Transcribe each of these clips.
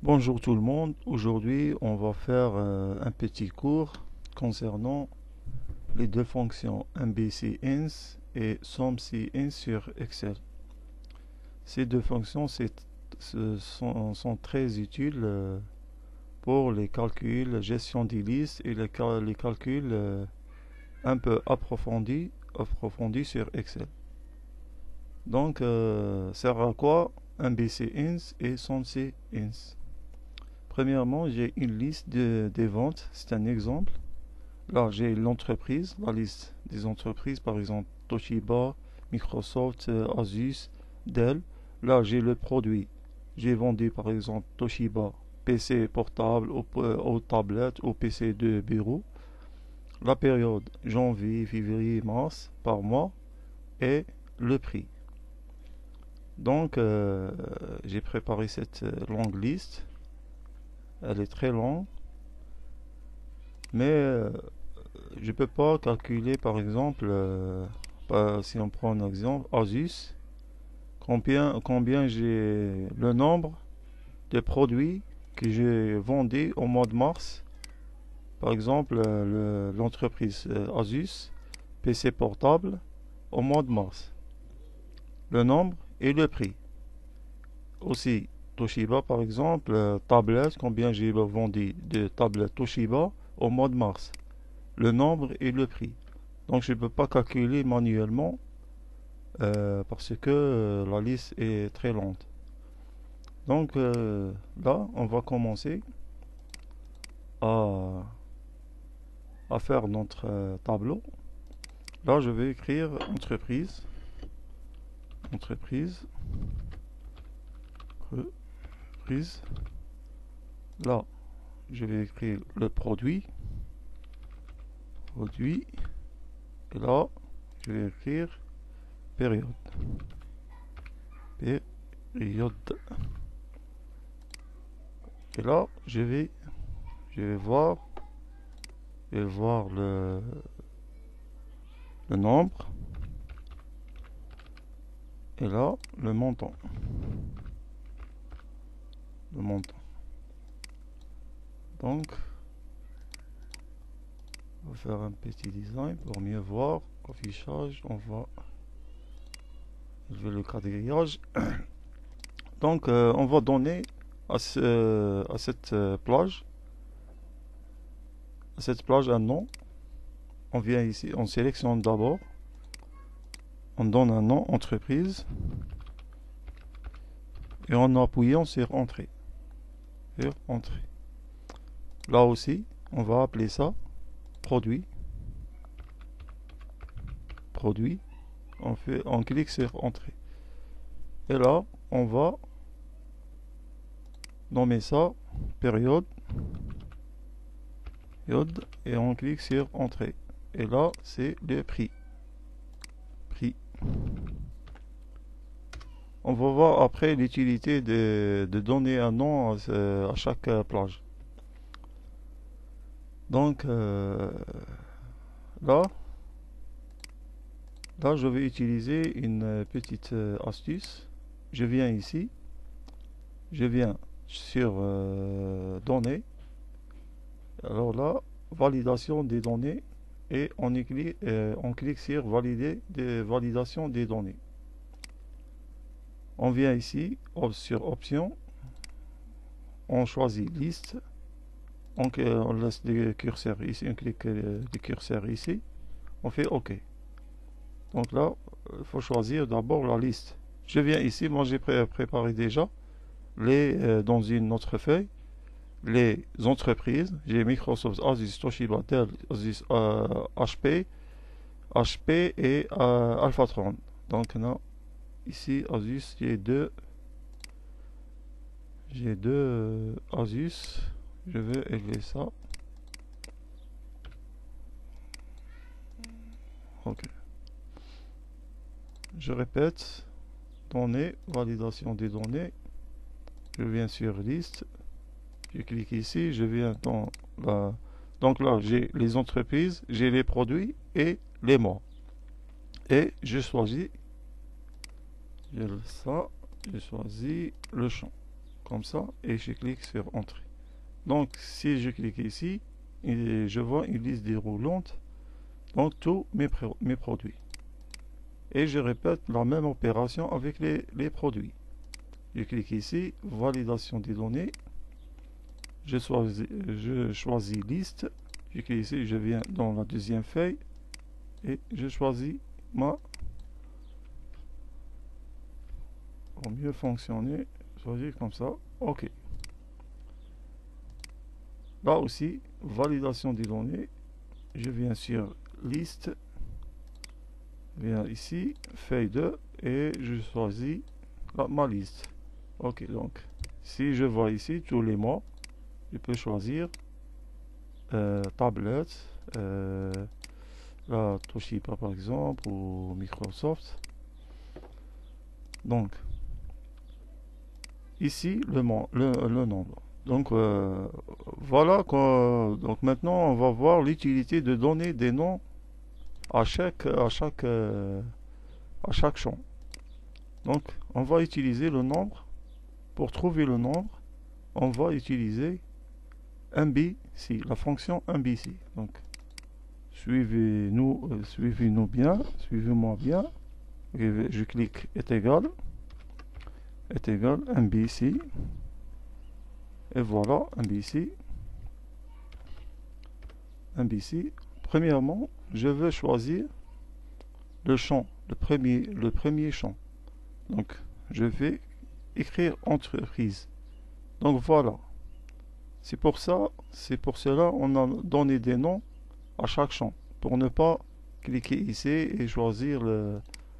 Bonjour tout le monde, aujourd'hui on va faire un petit cours concernant les deux fonctions MBCINS et SUMCINS sur Excel. Ces deux fonctions sont très utiles pour les calculs, gestion des listes et les calculs un peu approfondis sur Excel. Donc, sert à quoi MBCINS et SUMCINS? Premièrement, j'ai une liste des ventes, c'est un exemple. Là, j'ai l'entreprise, la liste des entreprises, par exemple Toshiba, Microsoft, Asus, Dell. Là, j'ai le produit. J'ai vendu, par exemple, Toshiba, PC portable ou tablette ou PC de bureau. La période janvier, février, mars par mois et le prix. Donc, j'ai préparé cette longue liste. Elle est très longue, mais je peux pas calculer par exemple, si on prend un exemple, Asus, combien j'ai le nombre de produits que j'ai vendus au mois de mars. Par exemple, l'entreprise Asus, PC portable, au mois de mars. Le nombre et le prix. Aussi, Toshiba par exemple, tablette, combien j'ai vendu de tablettes Toshiba au mois de mars. Le nombre et le prix. Donc je ne peux pas calculer manuellement parce que la liste est très lente. Donc là, on va commencer à, à faire notre tableau. Là, je vais écrire entreprise, entreprise, entreprise. Là, je vais écrire le produit, produit. Et là, je vais écrire période, période. Et là, je vais voir le nombre. Et là, le montant. Le montant. Donc, on va faire un petit design pour mieux voir. Affichage, on va élever le quadrillage. Donc, on va donner à cette plage un nom. On vient ici, on sélectionne d'abord, on donne un nom, entreprise, et en appuyant sur entrée. Là aussi, on va appeler ça produit. Produit. On clique sur entrée. Et là, on va nommer ça période. Et on clique sur entrée. Et là, c'est le prix. Prix. On va voir après l'utilité de donner un nom à chaque plage. Donc là, je vais utiliser une petite astuce. Je viens ici, je viens sur données. Alors là, validation des données et on clique sur valider validation des données. On vient ici sur options, on choisit liste, on laisse le curseur ici, on clique le curseur ici, on fait OK. Donc là, il faut choisir d'abord la liste. Je viens ici, moi j'ai préparé déjà dans une autre feuille les entreprises. J'ai Microsoft, Asus, Toshiba, Dell, Asus, HP et Alphatron. Donc là, ici Asus, j'ai deux Asus. Je vais élever ça. Ok. Je répète. Données, validation des données. Je viens sur liste. Je clique ici. Je viens dans la... Donc là, j'ai les entreprises, j'ai les produits et les mois. Et je choisis ça. Je choisis le champ. comme ça, et je clique sur Entrée. Donc, si je clique ici, et je vois une liste déroulante, donc tous mes produits. Et je répète la même opération avec les produits. Je clique ici, validation des données, je choisis liste, je clique ici, je viens dans la deuxième feuille, et je choisis pour mieux fonctionner, choisir comme ça, ok. Là aussi, validation des données, je viens sur liste, viens ici, feuille 2, et je choisis ma liste. Ok, donc, si je vois ici tous les mois, je peux choisir tablette, la Toshiba par exemple, ou Microsoft. Donc, ici, le nombre. Donc, voilà quoi. Donc, maintenant, on va voir l'utilité de donner des noms à chaque champ. Donc, on va utiliser le nombre. Pour trouver le nombre, on va utiliser MBC, la fonction MBC. Donc, suivez-nous bien, suivez-moi bien. Je clique est égal MBC. Et voilà, MBC. Premièrement, je veux choisir le champ, le premier champ. Donc, je vais écrire entreprise. Donc voilà. C'est pour cela on a donné des noms à chaque champ. Pour ne pas cliquer ici et choisir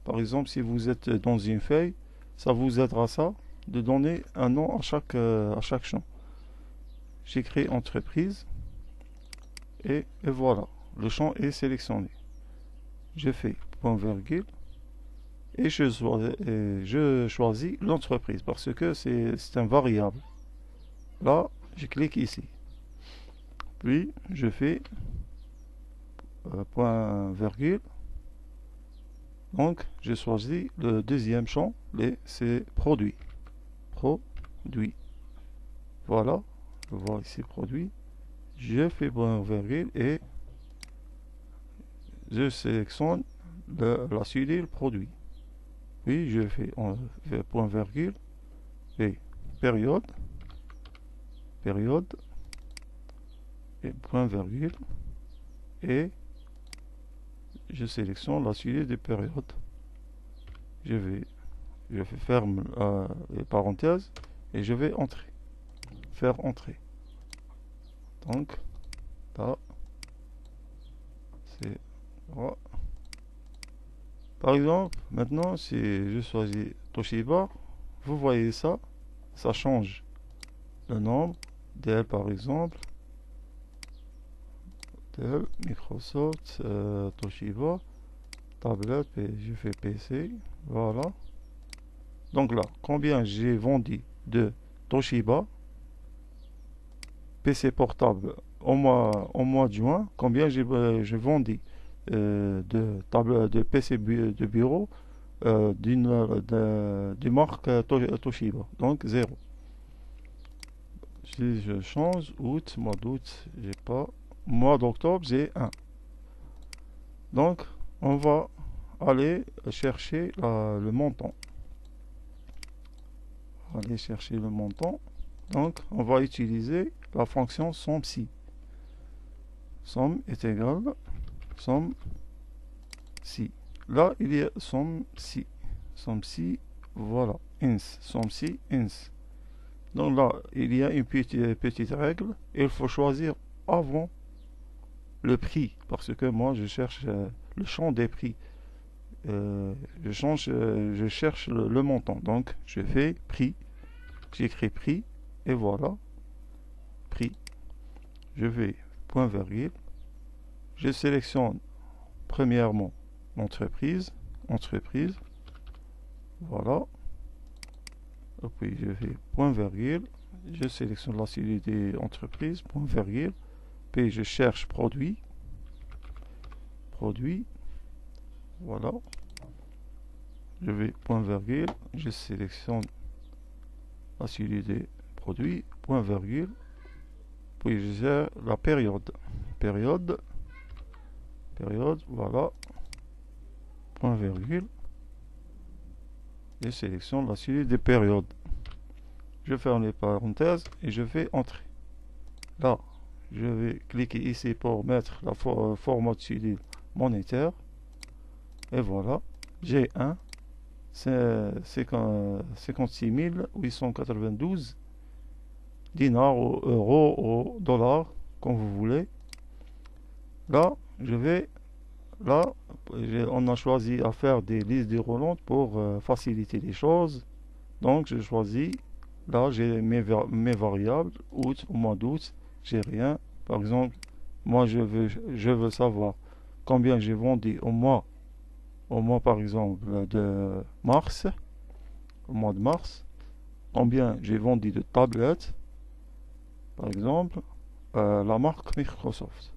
par exemple, si vous êtes dans une feuille, ça vous aidera ça de donner un nom à chaque champ. J'écris entreprise et voilà. Le champ est sélectionné. Je fais point virgule et je choisis l'entreprise parce que c'est un variable. Là, je clique ici. Puis, je fais point virgule. Donc, je choisis le deuxième champ, c'est produit. Produit. Voilà, je vois ici produit. Je fais point virgule et je sélectionne la cellule produit. Puis, je fais point virgule et période et point virgule et je sélectionne la suite des périodes. Je ferme les parenthèses et je vais faire entrer. Donc là, c'est voilà. Par exemple, maintenant si je choisis Toshiba, vous voyez ça change le nombre d'elle par exemple. Dell, Microsoft, Toshiba, tablette, je fais PC, voilà. Donc là, combien j'ai vendu de Toshiba, PC portable au mois de juin, combien j'ai vendu de PC de bureau d'une marque Toshiba, donc 0. Si je change, mois d'août, j'ai pas. Mois d'octobre, j'ai 1. Donc, on va aller chercher le montant. Aller chercher le montant. Donc, on va utiliser la fonction SOMME-SI. Somme est égal SOMME-SI. Là, il y a SOMME-SI. SOMME-SI, voilà. INS. SOMME-SI, INS. Donc là, il y a une petite règle. Il faut choisir avant le prix, parce que moi je cherche le champ des prix. Je cherche le montant. Donc je fais prix, j'écris prix et voilà prix. Je vais point virgule, je sélectionne premièrement entreprise, voilà. Et puis je fais point virgule, je sélectionne la cellule des entreprises, point virgule. Puis je cherche produit, voilà. Je vais point virgule, je sélectionne la cellule des produit, point virgule, puis je gère la période, période, voilà, point virgule, et sélectionne la suite des périodes. Je ferme les parenthèses et je fais entrer. Là, je vais cliquer ici pour mettre la format de cellule monétaire. Et voilà, j'ai 1, c'est 56 892 dinars ou euros ou dollars, comme vous voulez. Là, on a choisi à faire des listes déroulantes pour faciliter les choses. Donc, je choisis, là, j'ai mes variables, août, au mois d'août, j'ai rien. Par exemple, moi, je veux savoir combien j'ai vendu au mois par exemple de mars, au mois de mars, combien j'ai vendu de tablettes, par exemple, la marque Microsoft.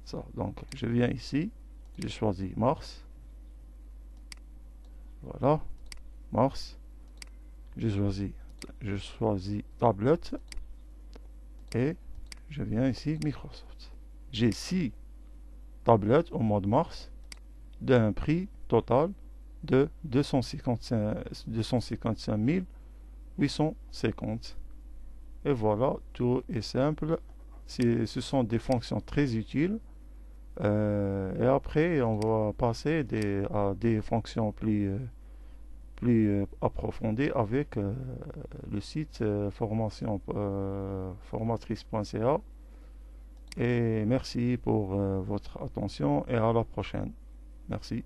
Ça, donc je viens ici, j'ai choisi mars, voilà, mars, je choisis tablette et je viens ici Microsoft. J'ai 6 tablettes au mois de mars d'un prix total de 255 850. Et voilà, tout est simple. Ce sont des fonctions très utiles. Et après, on va passer à des fonctions plus approfondies avec le site formatrice.ca. Et merci pour votre attention et à la prochaine. Merci.